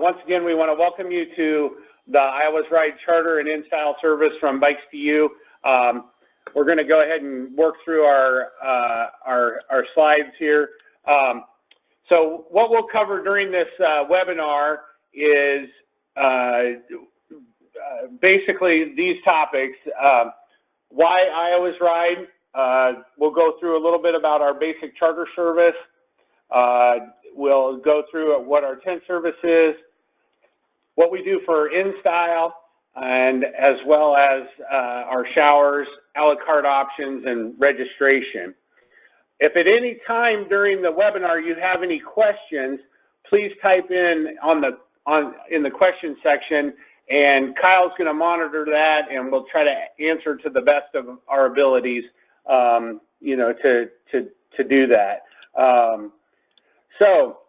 once again, we want to welcome you to the Iowa's Ride Charter and In-Style service from Bikes to You. We're going to go ahead and work through our slides here. So what we'll cover during this webinar is basically these topics. Why Iowa's Ride? We'll go through a little bit about our basic charter service. We'll go through what our tent service is, what we do for in-style, and as well as our showers, a la carte options, and registration. If at any time during the webinar you have any questions, please type in in the question section, and Kyle's going to monitor that, and we'll try to answer to the best of our abilities, you know, to do that. So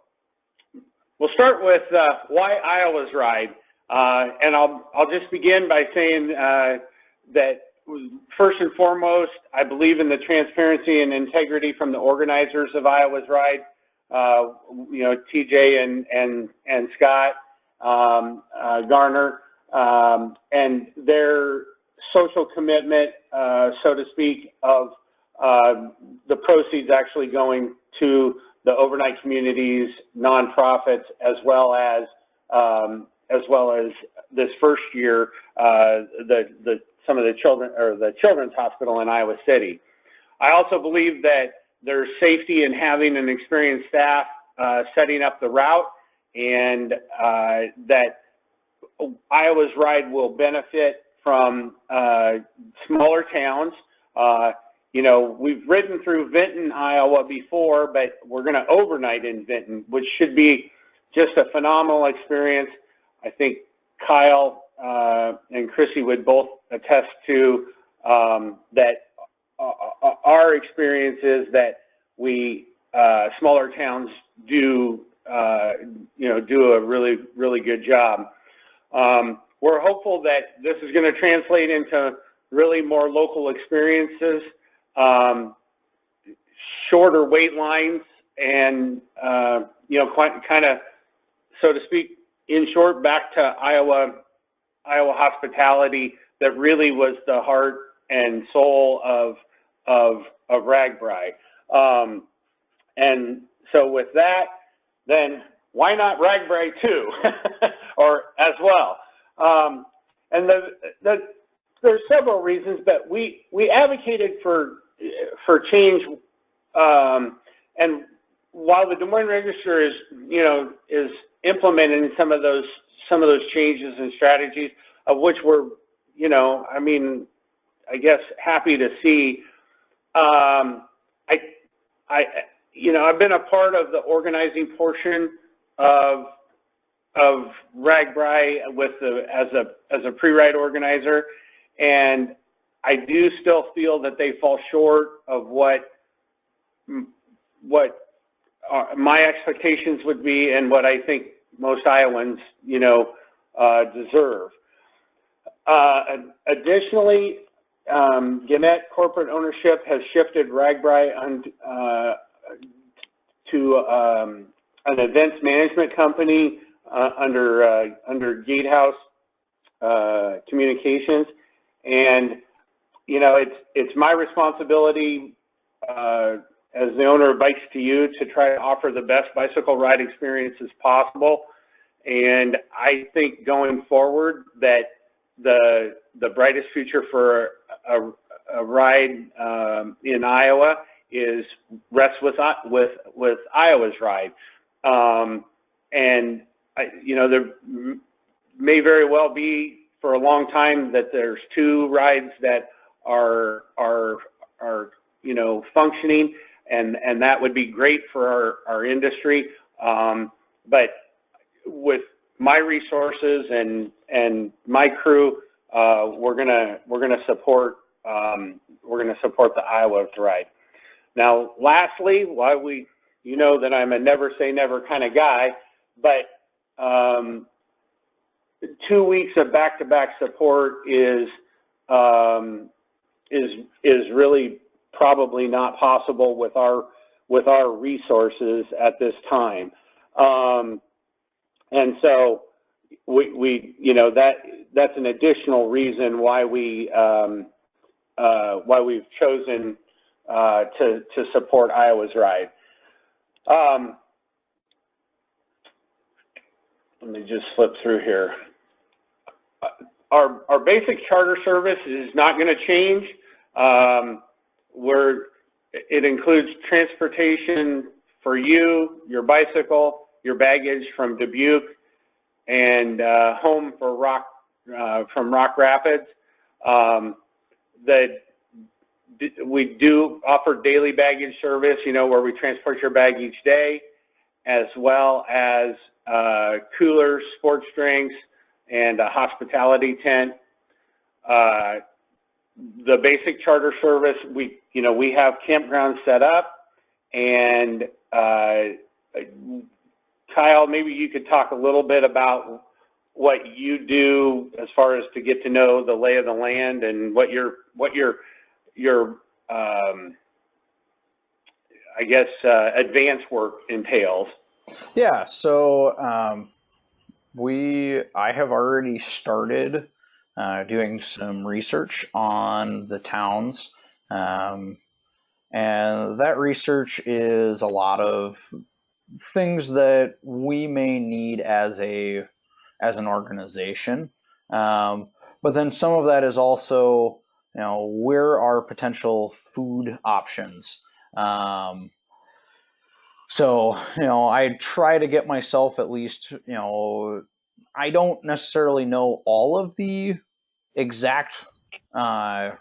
we'll start with why Iowa's Ride, and I'll just begin by saying that first and foremost, I believe in the transparency and integrity from the organizers of Iowa's Ride. You know, TJ and Scott Garner, and their social commitment, so to speak, of the proceeds actually going to the overnight communities, nonprofits, as well as this first year, some of the children, or the Children's Hospital in Iowa City. I also believe that there's safety in having an experienced staff setting up the route, and that Iowa's Ride will benefit from smaller towns. You know, we've ridden through Vinton, Iowa before, but we're going to overnight in Vinton, which should be just a phenomenal experience. I think Kyle and Chrissy would both attest to that. Our experience is that we smaller towns do you know, do a really, really good job. We're hopeful that this is going to translate into really more local experiences, shorter wait lines, and you know, kind of, so to speak, in short, back to Iowa hospitality that really was the heart and soul of RAGBRAI. And so with that, then why not RAGBRAI too, or as well? And there's several reasons, but we advocated for change, and while the Des Moines Register is, you know, is implementing some of those changes and strategies, of which we're, you know, I mean, I guess happy to see. You know, I've been a part of the organizing portion of RAGBRAI as a pre-ride organizer, and I do still feel that they fall short of what my expectations would be, and what I think most Iowans, you know, deserve. Additionally, Gannett Corporate Ownership has shifted RAGBRAI to an events management company under Gatehouse Communications, and you know, it's my responsibility as the owner of Bikes to You to try to offer the best bicycle ride experiences possible. And I think going forward that the brightest future for a ride in Iowa rests with Iowa's Ride. And you know, there may very well be for a long time that there's two rides that are you know, functioning, and that would be great for our industry. But with my resources and my crew, we're gonna support the Iowa's Ride. Now, lastly, you know that I'm a never say never kind of guy, but 2 weeks of back-to-back support is really probably not possible with our resources at this time. And so we you know, that's an additional reason why we've chosen to support Iowa's Ride. Let me just flip through here. Our basic charter service is not going to change. It includes transportation for you, your bicycle, your baggage from Dubuque, and home for from Rock Rapids. We do offer daily baggage service, you know, where we transport your bag each day, as well as coolers, sports drinks, and a hospitality tent. The basic charter service, we have campgrounds set up, and Kyle, maybe you could talk a little bit about what you do as far as to get to know the lay of the land and what your I guess advanced work entails. Yeah, so I have already started doing some research on the towns, and that research is a lot of things that we may need as an organization, but then some of that is also, you know, where are potential food options. So, you know, I try to get myself at least, you know, I don't necessarily know all of the exact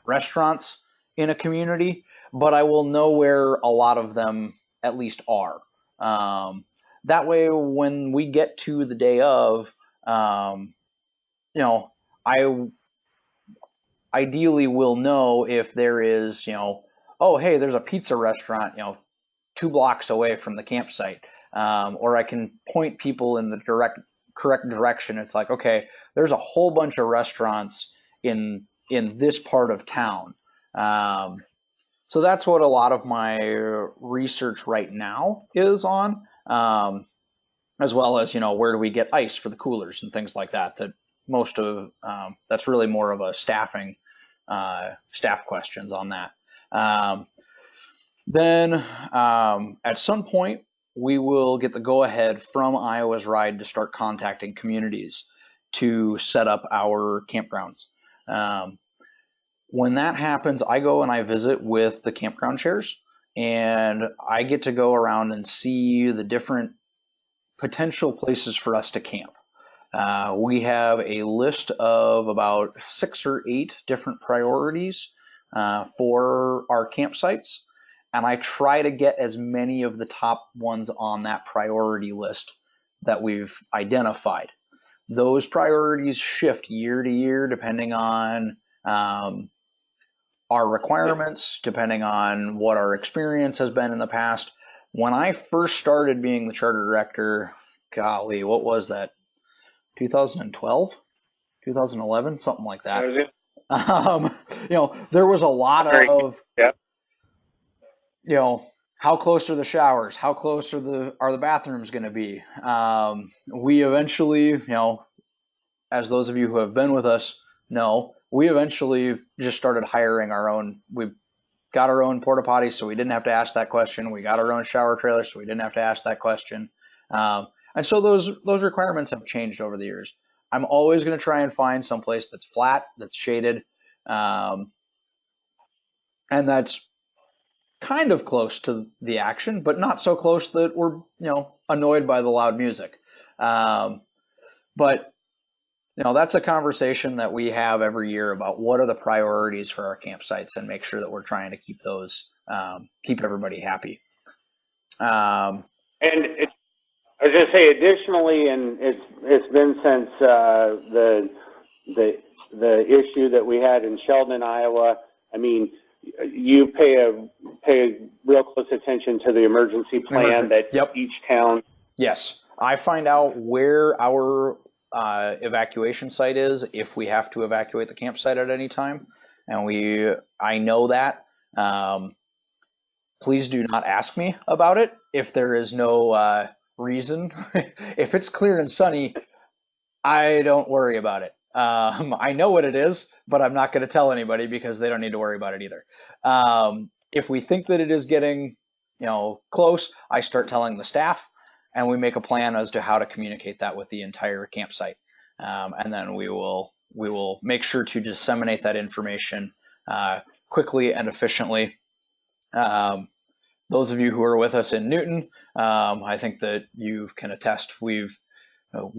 restaurants in a community, but I will know where a lot of them at least are. That way, when we get to the day of, you know, I ideally will know if there is, you know, oh, hey, there's a pizza restaurant, you know, 2 blocks away from the campsite, or I can point people in the correct direction. It's like, okay, there's a whole bunch of restaurants in this part of town. So that's what a lot of my research right now is on, as well as, you know, where do we get ice for the coolers and things like that. That's really more of a staff questions on that. Then at some point, we will get the go-ahead from Iowa's Ride to start contacting communities to set up our campgrounds. When that happens, I go and I visit with the campground chairs, and I get to go around and see the different potential places for us to camp. We have a list of about 6 or 8 different priorities for our campsites, and I try to get as many of the top ones on that priority list that we've identified. Those priorities shift year to year depending on our requirements, depending on what our experience has been in the past. When I first started being the charter director, golly, what was that? 2012, 2011, something like that. You know, there was a lot of, you know, how close are the showers? How close are the bathrooms going to be? We eventually, you know, as those of you who have been with us know, we eventually just started hiring our own. We got our own porta potties, so we didn't have to ask that question. We got our own shower trailers, so we didn't have to ask that question. And so those requirements have changed over the years. I'm always going to try and find some place that's flat, that's shaded, and that's kind of close to the action, but not so close that we're, you know, annoyed by the loud music. But you know, that's a conversation that we have every year about what are the priorities for our campsites and make sure that we're trying to keep those, keep everybody happy. And I was going to say, additionally, and it's been since the issue that we had in Sheldon, Iowa. I mean, you pay real close attention to the emergency plan that each town. Yes, I find out where our evacuation site is if we have to evacuate the campsite at any time, and I know that. Please do not ask me about it if there is no reason, if it's clear and sunny, I don't worry about it. I know what it is, but I'm not going to tell anybody because they don't need to worry about it either. If we think that it is getting, close, I start telling the staff, and we make a plan as to how to communicate that with the entire campsite. And then we will make sure to disseminate that information quickly and efficiently. Those of you who are with us in Newton, I think that you can attest we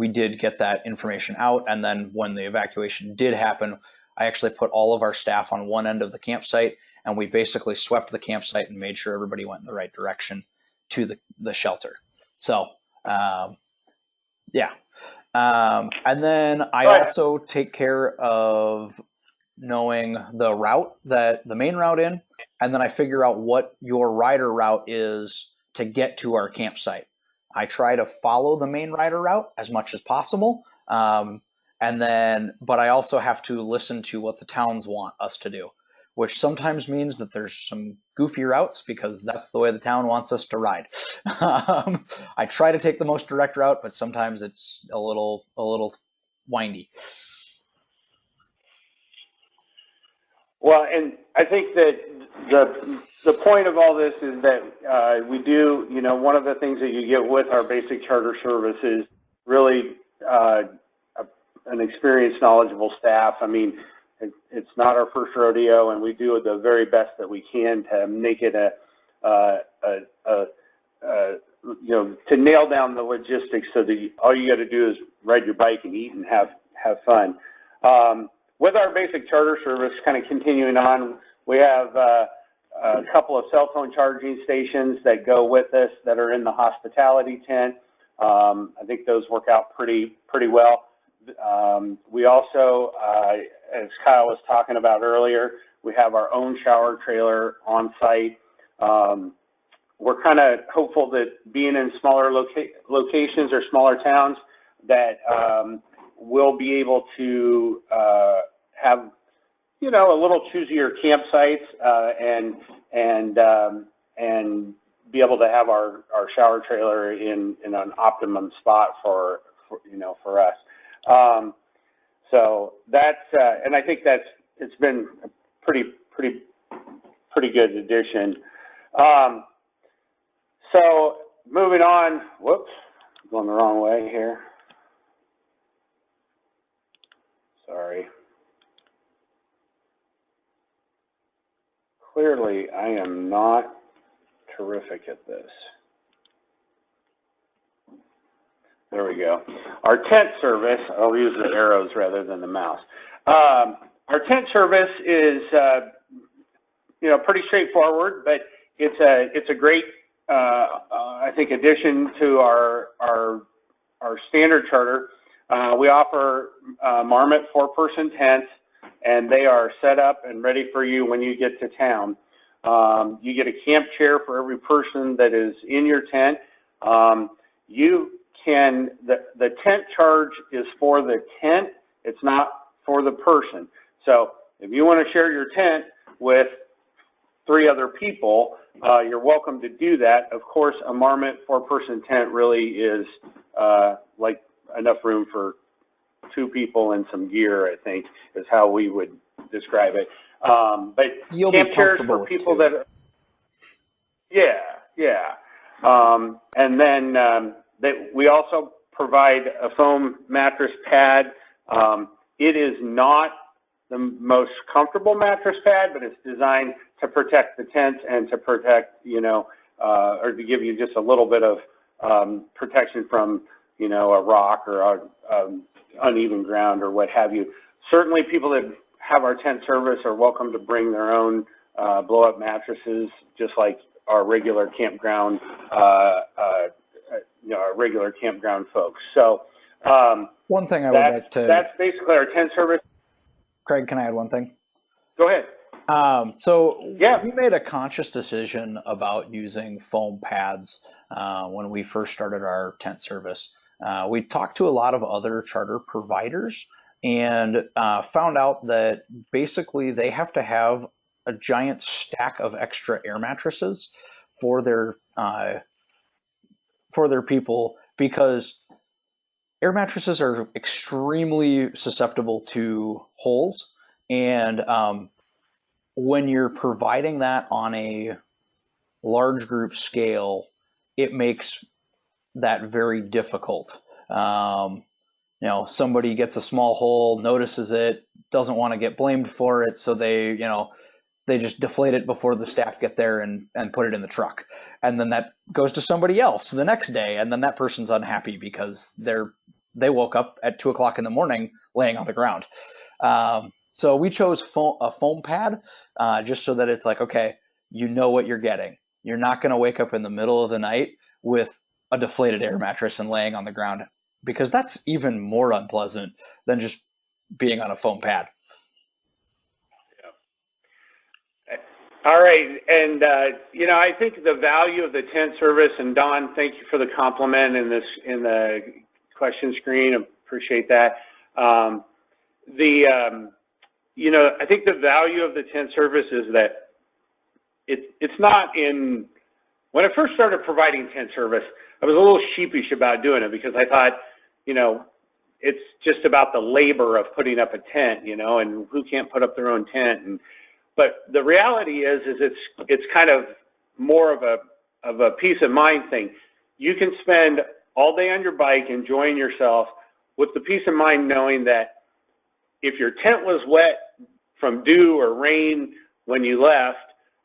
did get that information out, and then when the evacuation did happen, I actually put all of our staff on one end of the campsite, and we basically swept the campsite and made sure everybody went in the right direction to the shelter. So, yeah. And then I also take care of knowing the route, the main route in, and then I figure out what your rider route is to get to our campsite. I try to follow the main rider route as much as possible. But I also have to listen to what the towns want us to do, which sometimes means that there's some goofy routes because that's the way the town wants us to ride. I try to take the most direct route, but sometimes it's a little windy. Well, and I think that the point of all this is that we do, one of the things that you get with our basic charter service is really an experienced, knowledgeable staff. I mean, it's not our first rodeo, and we do the very best that we can to make it to nail down the logistics so that all you got to do is ride your bike and eat and have fun. With our basic charter service, kind of continuing on, we have a couple of cell phone charging stations that go with us that are in the hospitality tent. I think those work out pretty well. We also, as Kyle was talking about earlier, we have our own shower trailer on site. We're kind of hopeful that being in smaller locations or smaller towns that we'll be able to have, a little choosier campsites and be able to have our shower trailer in an optimum spot for us. So that's and I think it's been a pretty good addition. So moving on, whoops, going the wrong way here. Sorry. Clearly, I am not terrific at this. There we go. Our tent service, I'll use the arrows rather than the mouse. Our tent service is, pretty straightforward, but it's a great, I think, addition to our standard charter. We offer Marmot 4-person tents, and they are set up and ready for you when you get to town. You get a camp chair for every person that is in your tent. The tent charge is for the tent, it's not for the person. So if you want to share your tent with 3 other people, you're welcome to do that. Of course, a Marmot 4-person tent really is like enough room for 2 people and some gear, I think, is how we would describe it. But you'll camp be chairs for people that are, yeah. And then we also provide a foam mattress pad. It is not the most comfortable mattress pad, but it's designed to protect the tent and to protect, or to give you just a little bit of protection from, a rock or uneven ground or what have you. Certainly people that have our tent service are welcome to bring their own blow-up mattresses, just like our regular campground, our regular campground folks. So one thing I would like to... That's basically our tent service. Craig, can I add one thing? Go ahead. We made a conscious decision about using foam pads when we first started our tent service. We talked to a lot of other charter providers and found out that basically they have to have a giant stack of extra air mattresses for their for their people, because air mattresses are extremely susceptible to holes, and when you're providing that on a large group scale, it makes that very difficult. Somebody gets a small hole, notices it, doesn't want to get blamed for it, so they just deflate it before the staff get there and put it in the truck. And then that goes to somebody else the next day, and then that person's unhappy because they woke up at 2 o'clock in the morning laying on the ground. So we chose a foam pad just so that it's like, okay, you know what you're getting. You're not going to wake up in the middle of the night with a deflated air mattress and laying on the ground, because that's even more unpleasant than just being on a foam pad. All right, and I think the value of the tent service, and Don, thank you for the compliment in the question screen. Appreciate that. I think the value of the tent service is that it's not in. When I first started providing tent service, I was a little sheepish about doing it because I thought, it's just about the labor of putting up a tent, and who can't put up their own tent. But the reality is it's kind of more of a peace of mind thing. You can spend all day on your bike enjoying yourself with the peace of mind knowing that if your tent was wet from dew or rain when you left,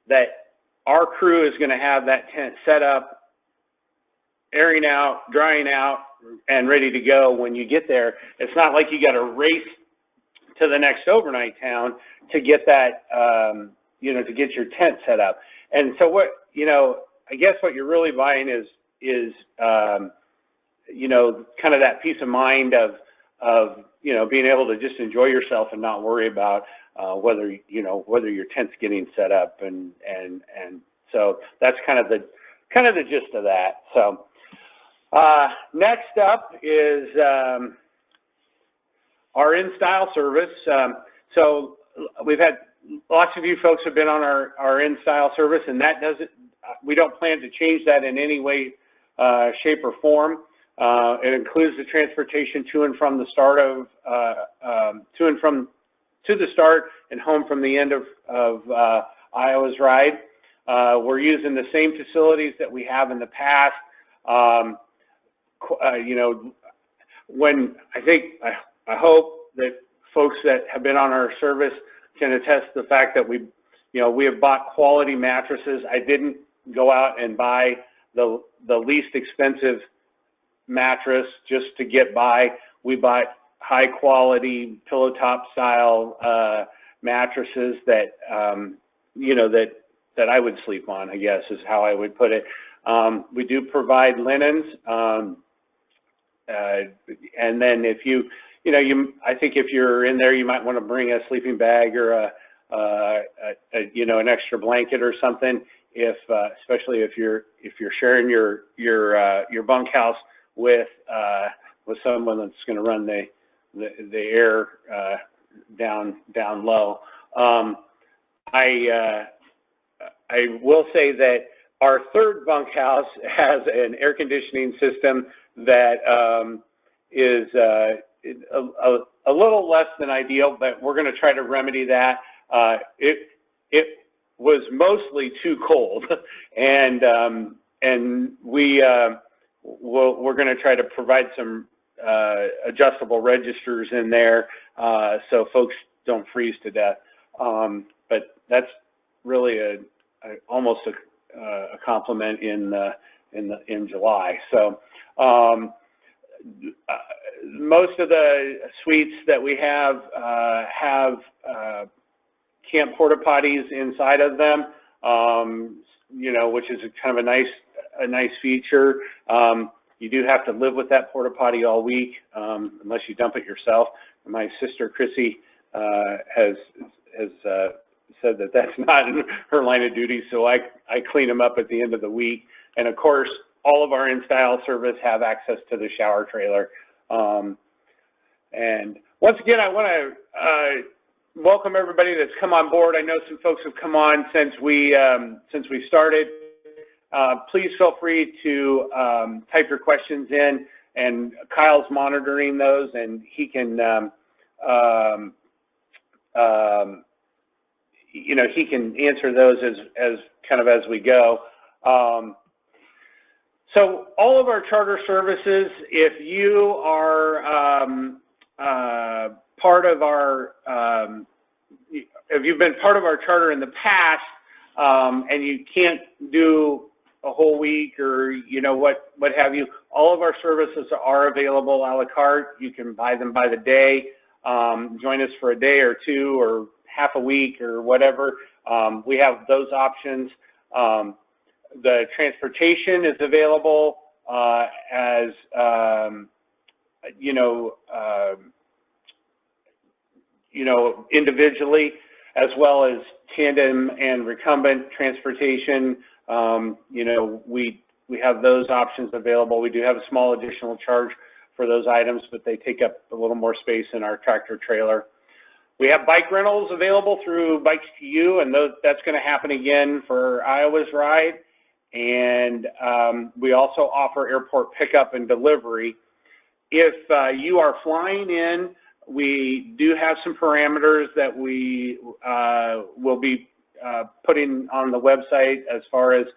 that our crew is going to have that tent set up, airing out, drying out, and ready to go when you get there. It's not like you got to race to the next overnight town to get that, to get your tent set up. And so I guess what you're really buying is kind of that peace of mind of being able to just enjoy yourself and not worry about whether your tent's getting set up. And so that's kind of the gist of that. So next up is our in-style service. So we've had lots of you folks have been on our in-style service, and that doesn't. We don't plan to change that in any way, shape, or form. It includes the transportation to and from the start to the start and home from the end of Iowa's ride. We're using the same facilities that we have in the past. When I hope that folks that have been on our service can attest to the fact that we have bought quality mattresses. I didn't go out and buy the least expensive mattress just to get by. We bought high quality pillow top style mattresses that that I would sleep on, I guess is how I would put it. We do provide linens, and then if I think if you're in there, you might want to bring a sleeping bag or an extra blanket or something. Especially if you're sharing your bunkhouse with someone that's going to run the air down low. I will say that our third bunkhouse has an air conditioning system that is a little less than ideal, but we're going to try to remedy that. It was mostly too cold, and we're going to try to provide some adjustable registers in there so folks don't freeze to death. But that's really almost a compliment in July. So most of the suites that we have camp porta potties inside of them, which is kind of a nice feature. You do have to live with that porta potty all week unless you dump it yourself. My sister Chrissy has said that that's not in her line of duty, so I clean them up at the end of the week. And of course, all of our in-style service have access to the shower trailer. And once again, I want to welcome everybody that's come on board. I know some folks have come on since we started. please feel free to type your questions in, and Kyle's monitoring those, and he can, you know, he can answer those as kind of as we go. So all of our charter services, if you are part of our, if you've been part of our charter in the past, and you can't do a whole week or, you know, what have you, all of our services are available a la carte. You can buy them by the day, join us for a day or two or half a week or whatever. We have those options. The transportation is available as, you know, individually, as well as tandem and recumbent transportation. You know, we have those options available. We do have a small additional charge for those items, but they take up a little more space in our tractor trailer. We have bike rentals available through Bikes to You, and that's going to happen again for Iowa's Ride. And we also offer airport pickup and delivery. If you are flying in, we do have some parameters that we will be putting on the website as far as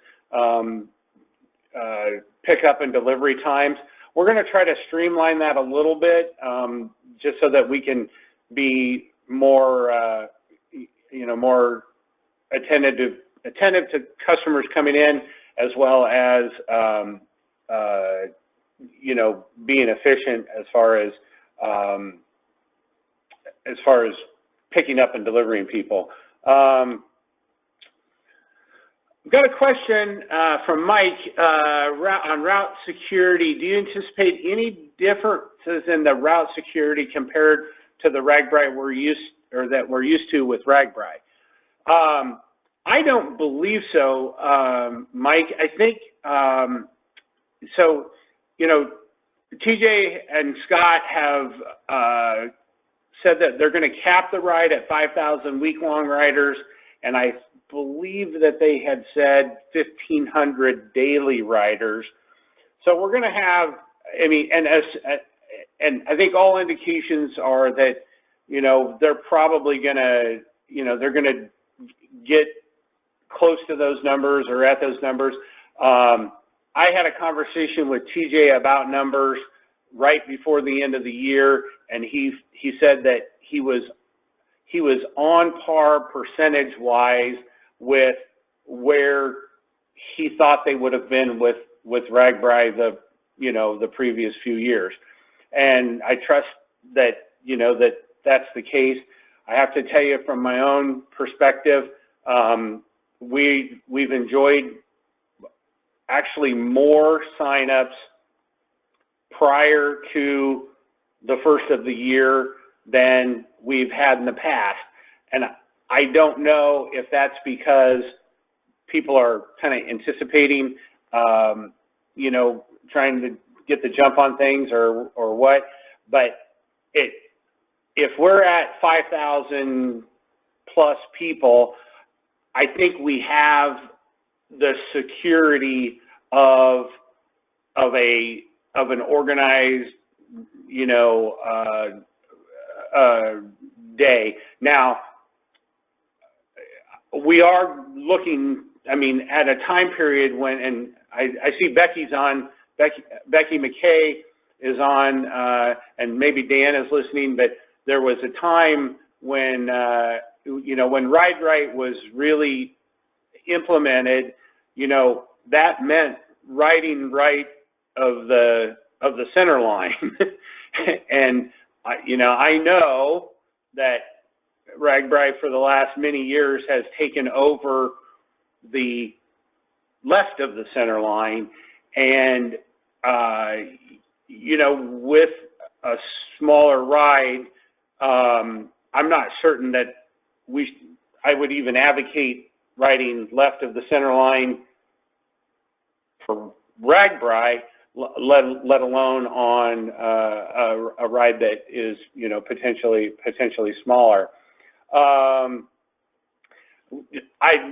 pickup and delivery times. We're going to try to streamline that a little bit, just so that we can be more, you know, more attentive to customers coming in, as well as, you know, being efficient as far as picking up and delivering people. We've got a question from Mike on route security. Do you anticipate any differences in the route security compared to the RAGBRAI we're used to with RAGBRAI? I don't believe so, Mike. I think so. You know, TJ and Scott have said that they're going to cap the ride at 5,000 week-long riders, and I believe that they had said 1,500 daily riders. So we're going to have, I mean, and I think all indications are that, you know, they're probably going to, you know, they're going to get close to those numbers or at those numbers. I had a conversation with TJ about numbers right before the end of the year, and he said that he was on par percentage-wise with where he thought they would have been with RAGBRAI the previous few years. And I trust that, you know, that's the case. I have to tell you from my own perspective, we've enjoyed actually more signups prior to the first of the year than we've had in the past. And I don't know if that's because people are kind of anticipating, you know, trying to get the jump on things or what, but if we're at 5,000 plus people, I think we have the security of an organized, you know, day. Now, we are looking, I mean, at a time period when, and I see Becky's on, Becky McKay is on, and maybe Dan is listening, but there was a time when, you know, when Ride Right was really implemented, you know, that meant riding right of the center line. And, you know, I know that RAGBRAI for the last many years has taken over the left of the center line, and you know, with a smaller ride, I'm not certain that I would even advocate riding left of the center line for RAGBRAI, let alone on a ride that is, you know, potentially smaller. I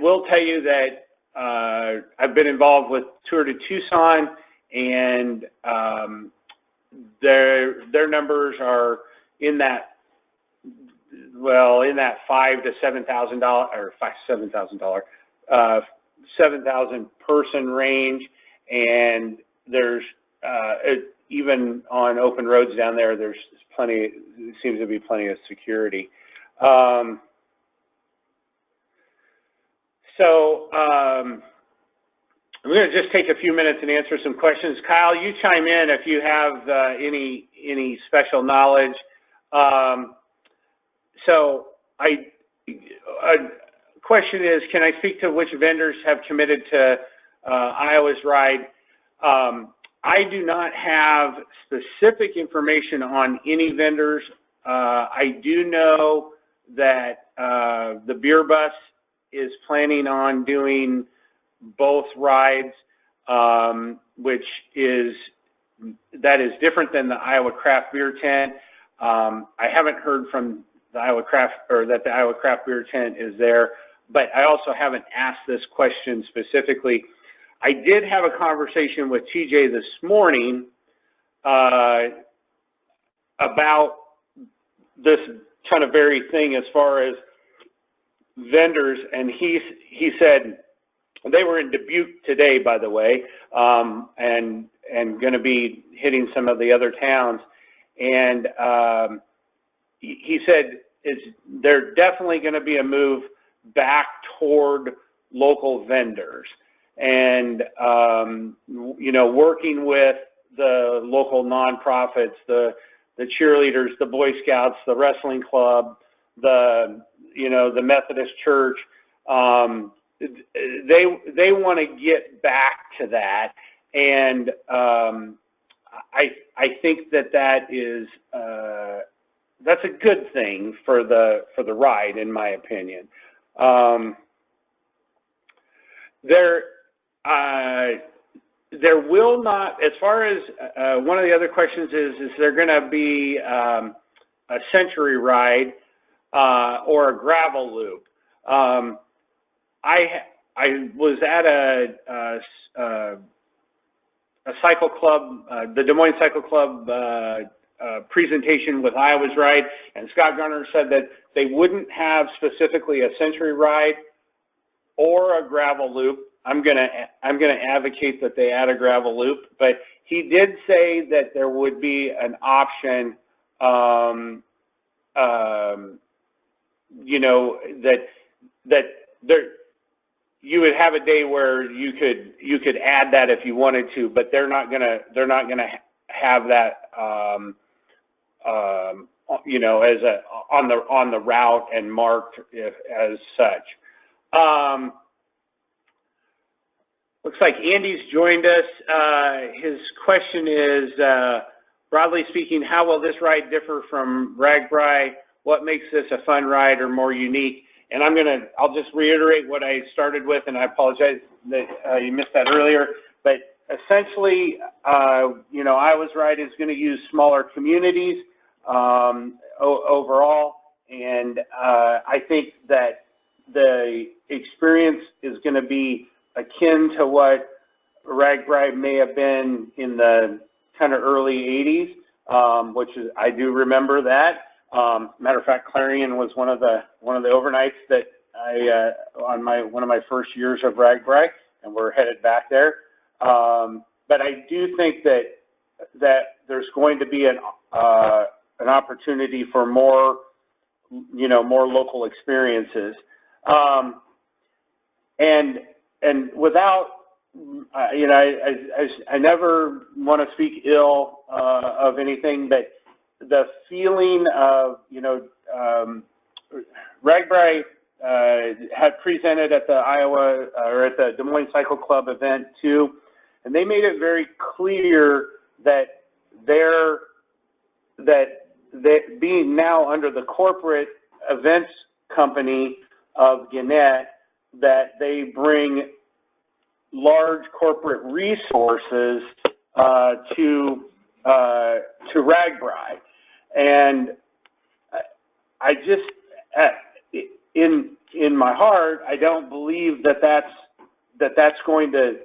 will tell you that I've been involved with Tour de Tucson, and their numbers are in that, well, in that $5,000 to $7,000 or $7,000 person range, and there's even on open roads down there, there's plenty. Seems to be plenty of security. I'm going to just take a few minutes and answer some questions. Kyle, you chime in if you have any special knowledge. A question is, can I speak to which vendors have committed to Iowa's Ride? I do not have specific information on any vendors. I do know that the Beer Bus is planning on doing both rides, which is different than the Iowa Craft Beer Tent. I haven't heard from the Iowa Craft, or that the Iowa Craft Beer Tent is there, but I also haven't asked this question specifically. I did have a conversation with TJ this morning about this kind of very thing as far as vendors, and he said they were in Dubuque today, by the way, and going to be hitting some of the other towns, and he said they're definitely going to be a move back toward local vendors, and you know, working with the local nonprofits, the cheerleaders, the Boy Scouts, the wrestling club, the Methodist Church. They want to get back to that, and I think that is that's a good thing for the ride, in my opinion. There will not, as far as one of the other questions is there going to be a Century Ride or a gravel loop? I was at a cycle club, the Des Moines Cycle Club presentation with Iowa's Ride, and Scott Garner said that they wouldn't have specifically a Century Ride or a gravel loop. I'm gonna advocate that they add a gravel loop, but he did say that there would be an option, you know, that there, you would have a day where you could add that if you wanted to, but they're not gonna have that, you know, as on the route and marked as such. Looks like Andy's joined us. His question is, broadly speaking, how will this ride differ from RAGBRAI? What makes this a fun ride or more unique? And I'll just reiterate what I started with, and I apologize that you missed that earlier. But essentially, you know, Iowa's Ride is going to use smaller communities overall, and I think that the experience is going to be akin to what RAGBRAI may have been in the kind of early 80s, which is, I do remember that. Matter of fact, Clarion was one of the overnights that I on one of my first years of RAGBRAI, and we're headed back there. But I do think that there's going to be an opportunity for more, you know, more local experiences, and without, you know, I never want to speak ill of anything, but the feeling of, you know, RAGBRAI had presented at the Iowa, or at the Des Moines Cycle Club event too, and they made it very clear that being now under the corporate events company of Gannett, that they bring large corporate resources to RAGBRAI, and I just in my heart, I don't believe that that's going to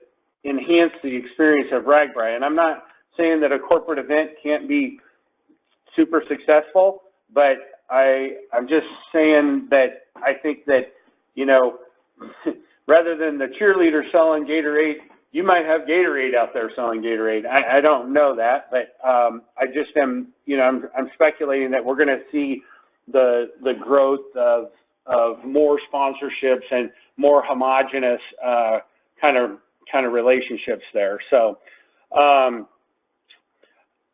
enhance the experience of RAGBRAI. And I'm not saying that a corporate event can't be super successful, but I'm just saying that I think that, you know, rather than the cheerleader selling Gatorade, you might have Gatorade out there selling Gatorade. I don't know that, but I just am, you know, I'm speculating that we're going to see the growth of more sponsorships and more homogenous kind of relationships there. So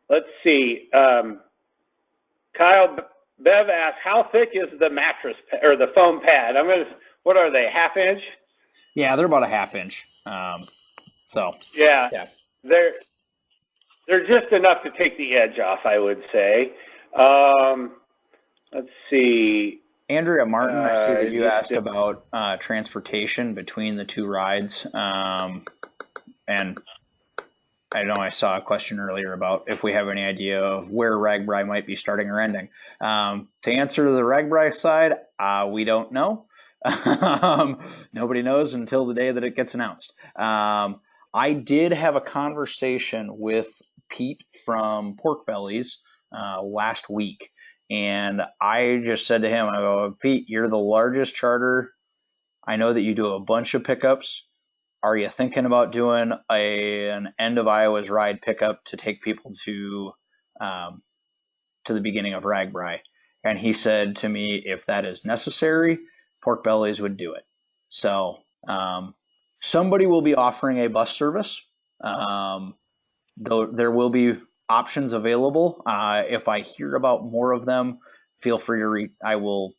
let's see. Kyle Bev asked, how thick is the mattress or the foam pad? What are they, ½ inch? Yeah, they're about a ½ inch. So yeah, they're just enough to take the edge off, I would say. Let's see. Andrea Martin, I see that you asked about transportation between the two rides. And I know I saw a question earlier about if we have any idea of where RAGBRAI might be starting or ending. To answer the RAGBRAI side, we don't know. Nobody knows until the day that it gets announced. I did have a conversation with Pete from Pork Bellies last week, and I just said to him, I go, Pete, you're the largest charter. I know that you do a bunch of pickups. Are you thinking about doing an end of Iowa's ride pickup to take people to the beginning of RAGBRAI? And he said to me, if that is necessary, Pork Bellies would do it. So somebody will be offering a bus service. Though there will be options available. If I hear about more of them, feel free to I will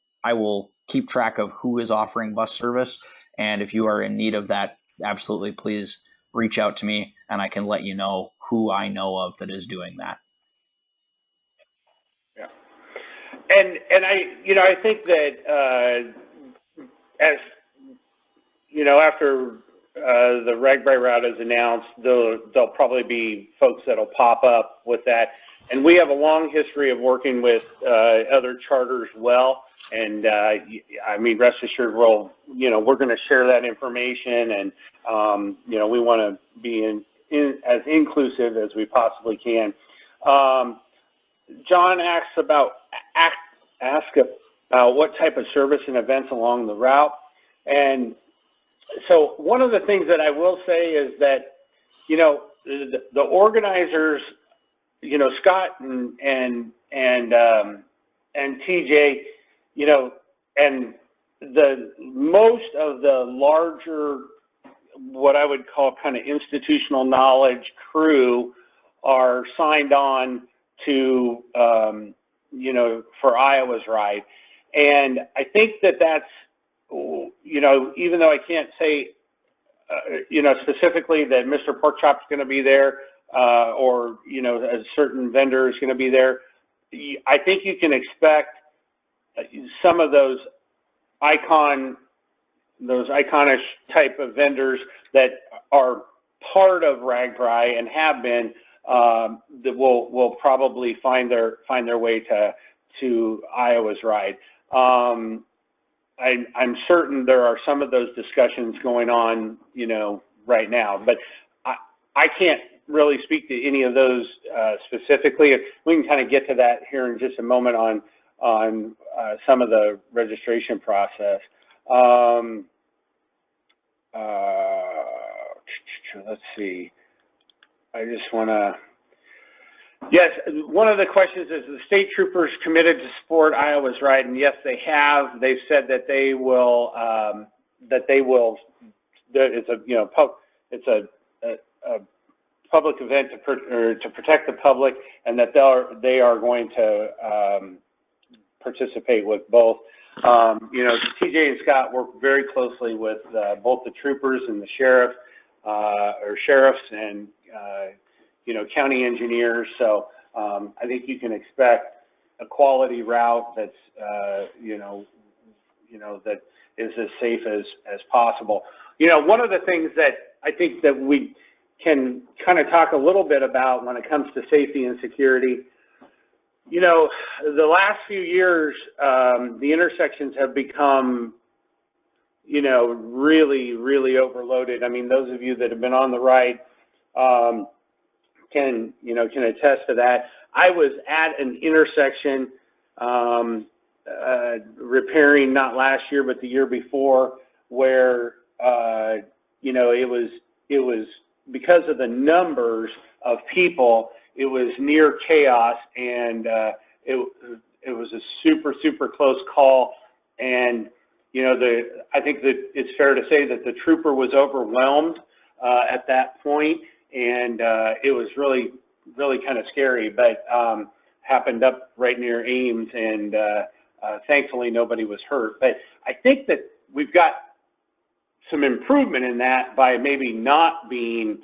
keep track of who is offering bus service. And if you are in need of that, absolutely, please reach out to me and I can let you know who I know of that is doing that. Yeah. And I think that as you know, after the RAGBRAI route is announced, there'll probably be folks that'll pop up with that. And we have a long history of working with other charters well. And I mean, rest assured, we're going to share that information, and we want to be as inclusive as we possibly can. John asks about what type of service and events along the route. And so one of the things that I will say is that, the organizers, Scott and TJ, and the most of the larger, what I would call kind of institutional knowledge crew are signed on to, for Iowa's ride. And I think that that's, even though I can't say, specifically that Mr. Porkchop's going to be there, or, a certain vendor is going to be there, I think you can expect some of those iconic type of vendors that are part of RAGBRAI and have been, that will probably find their way to Iowa's ride. I'm certain there are some of those discussions going on, right now, but I can't really speak to any of those specifically. We can kind of get to that here in just a moment on some of the registration process. Let's see. I just want to. Yes, one of the questions is the state troopers committed to support Iowa's ride, and yes, they have. They've said that they will. It's a public event to protect the public, and that they are going to participate with both. TJ and Scott work very closely with both the troopers and the sheriffs and county engineers. So I think you can expect a quality route that's that is as safe as possible. One of the things that I think that we can kind of talk a little bit about when it comes to safety and security, the last few years, the intersections have become really overloaded. I mean, those of you that have been on the ride can attest to that. I was at an intersection repairing, not last year, but the year before, where it was because of the numbers of people, it was near chaos, and it was a super close call. And I think that it's fair to say that the trooper was overwhelmed at that point, and it was really kind of scary, but happened up right near Ames, and thankfully nobody was hurt. But I think that we've got some improvement in that by maybe not being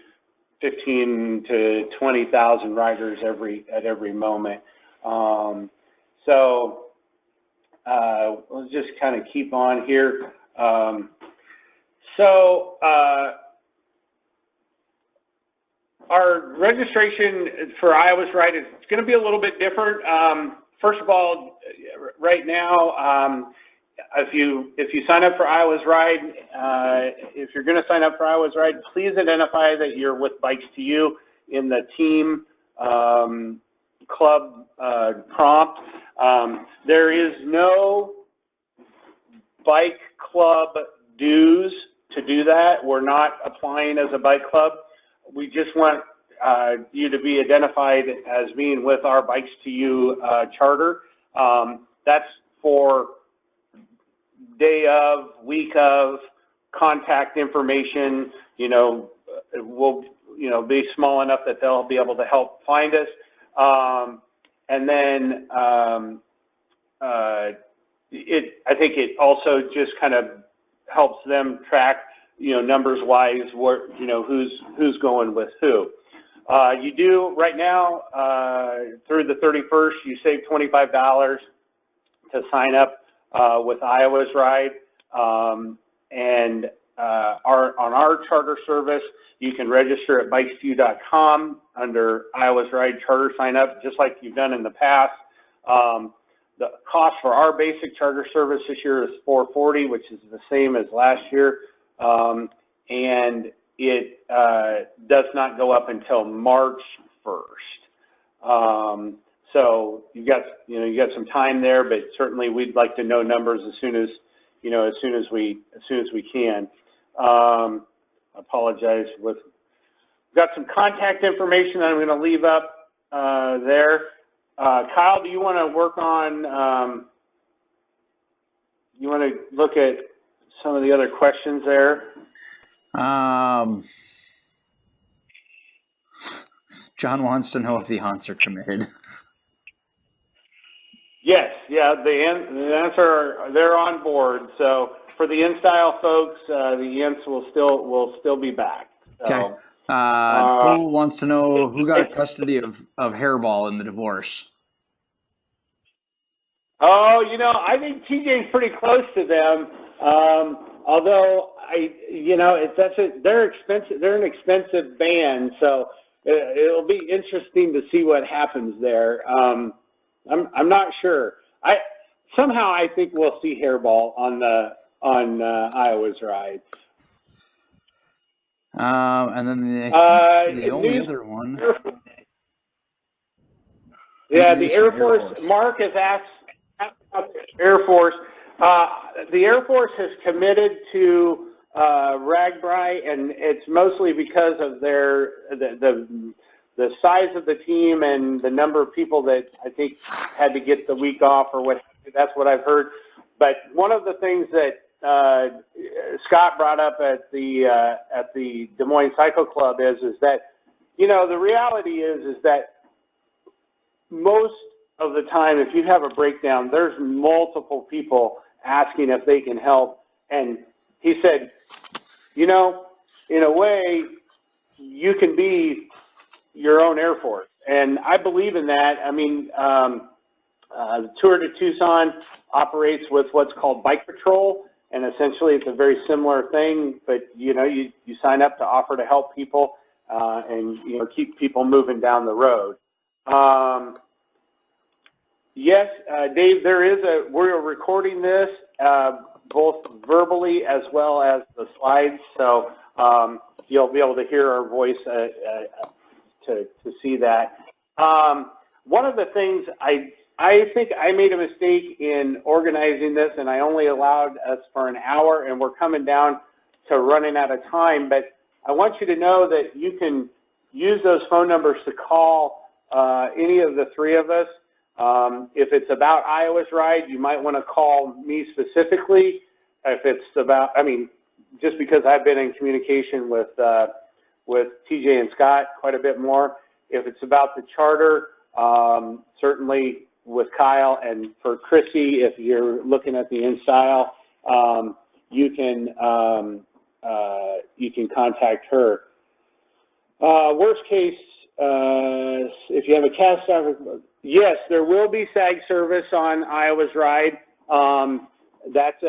15 to 20,000 riders at every moment. So we'll just kind of keep on here. Our registration for Iowa's Ride is going to be a little bit different. First of all, right now, if you sign up for Iowa's Ride, if you're going to sign up for Iowa's Ride, please identify that you're with Bikes2U in the team club prompt. There is no bike club dues to do that. We're not applying as a bike club. We just want you to be identified as being with our Bikes2U charter. That's for day of, week of, contact information. We'll be small enough that they'll be able to help find us. And then I think it also just kind of helps them track, numbers wise, who's going with who. You do right now through the 31st, you save $25 to sign up with Iowa's Ride, and on our charter service, you can register at bikes2u.com under Iowa's Ride charter sign up, just like you've done in the past. The cost for our basic charter service this year is $440, which is the same as last year, and it does not go up until March 1st. So you got some time there, but certainly we'd like to know numbers as soon as we can. Apologize. We've got some contact information that I'm going to leave up there. Kyle, do you want to work on? You want to look at some of the other questions there? John wants to know if the hunts are committed. Yes, yeah, the answer, they're on board. So for the InStyle folks, the Ents will still be back. So, okay. Who wants to know who got custody of Hairball in the divorce? Oh, I think TJ's pretty close to them. Although they're expensive. They're an expensive band, so it'll be interesting to see what happens there. I'm not sure. I think we'll see Hairball on Iowa's Ride. And then the only other one. Yeah, the Air Force. Mark has asked about the Air Force. The Air Force has committed to RAGBRAI, and it's mostly because of the size of the team and the number of people that I think had to get the week off or what. That's what I've heard. But one of the things that Scott brought up at the Des Moines Cycle Club is that the reality is that most of the time, if you have a breakdown, there's multiple people asking if they can help. And he said, in a way, you can be your own Air Force. And I believe in that. I mean, Tour de Tucson operates with what's called Bike Patrol, and essentially it's a very similar thing, but you sign up to offer to help people and keep people moving down the road. Yes, Dave, we're recording this. both verbally as well as the slides. So you'll be able to hear our voice to see that. One of the things I think I made a mistake in organizing this, and I only allowed us for an hour, and we're coming down to running out of time. But I want you to know that you can use those phone numbers to call any of the three of us. If it's about Iowa's Ride, you might want to call me specifically. If it's about, I mean, just because I've been in communication with TJ and Scott quite a bit more. If it's about the charter, certainly with Kyle, and for Chrissy, if you're looking at the InStyle, you can contact her. Worst case, if you have a cast off, yes, there will be SAG service on Iowa's Ride. That's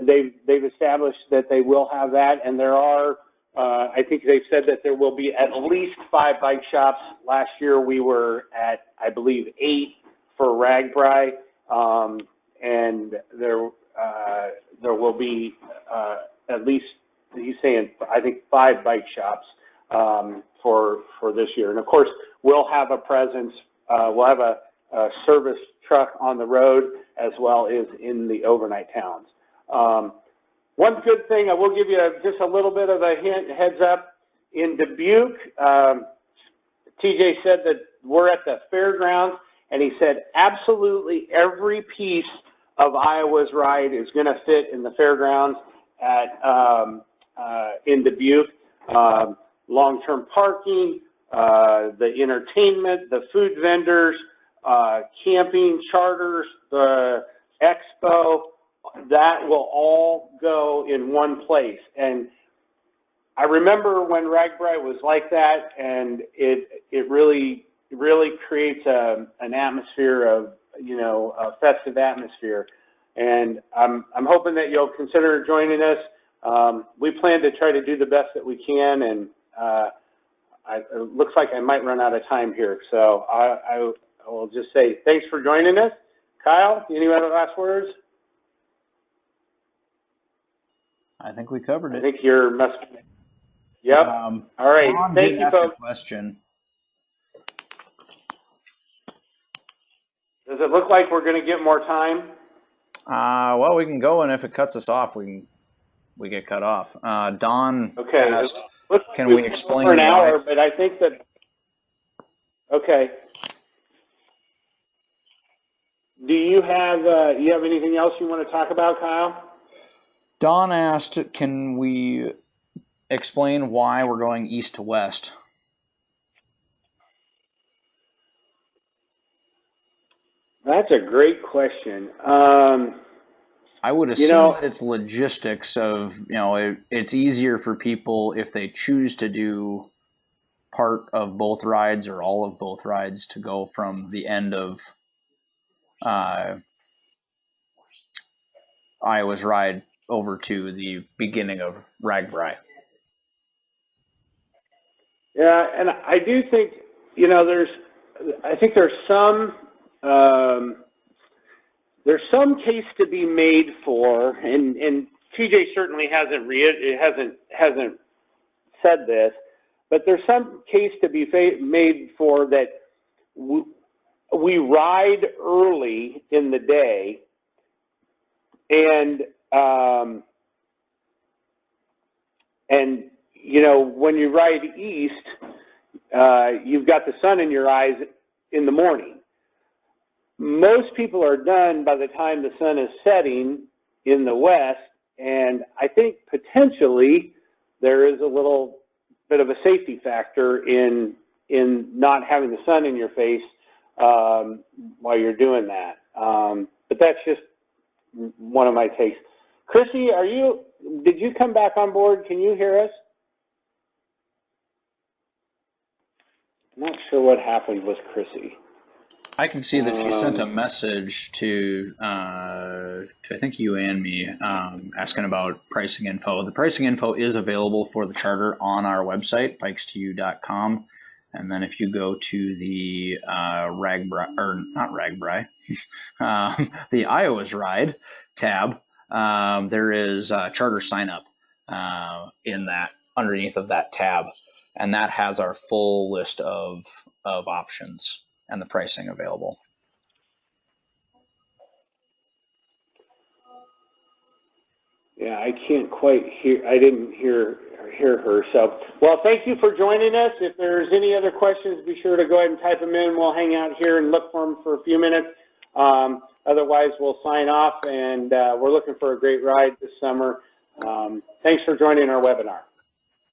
they've established that they will have that, and there are. I think they've said that there will be at least 5 bike shops. Last year we were at, I believe, 8 for RAGBRAI, and there will be at least, he's saying, I think 5 bike shops for this year. And of course, we'll have a presence. We'll have a service truck on the road as well as in the overnight towns. One good thing, I will give you just a little bit of a heads up. In Dubuque, TJ said that we're at the fairgrounds, and he said absolutely every piece of Iowa's Ride is going to fit in the fairgrounds in Dubuque. Long-term parking, the entertainment, the food vendors, camping, charters, the expo, that will all go in one place. And I remember when RAGBRAI was like that, and it really creates an atmosphere of, you know, a festive atmosphere. And I'm hoping that you'll consider joining us. We plan to try to do the best that we can, and it looks like I might run out of time here. So I will just say thanks for joining us. Kyle, any other last words? I think we covered it. I think you're messing. Yep. All right. Ron Thank did you, ask a folks. question. Does it look like we're going to get more time? Well, we can go, and if it cuts us off, we get cut off. Don asked, can we explain for an why? hour, but I think that, okay. Do you have anything else you want to talk about, Kyle? Don asked, can we explain why we're going east to west? That's a great question. I would assume that it's logistics of, you know, it's easier for people if they choose to do part of both rides or all of both rides to go from the end of Iowa's Ride over to the beginning of RAGBRAI. Yeah, and I do think, you know, there's some case to be made for, and TJ certainly hasn't said this, but there's some case to be made for that we ride early in the day, and you know, when you ride east, you've got the sun in your eyes in the morning. Most people are done by the time the sun is setting in the west, and I think potentially there is a little bit of a safety factor in not having the sun in your face while you're doing that. But that's just one of my takes. Chrissy, did you come back on board? Can you hear us? I'm not sure what happened with Chrissy. I can see that she sent a message to I think you and me, asking about pricing info. The pricing info is available for the charter on our website, bikes2u.com. And then if you go to the the Iowa's Ride tab, there is charter sign up in that underneath of that tab, and that has our full list of options and the pricing available. Yeah, I can't quite hear. I didn't hear her. So, well, thank you for joining us. If there's any other questions, be sure to go ahead and type them in. We'll hang out here and look for them for a few minutes. Otherwise, we'll sign off, and we're looking for a great ride this summer. Thanks for joining our webinar.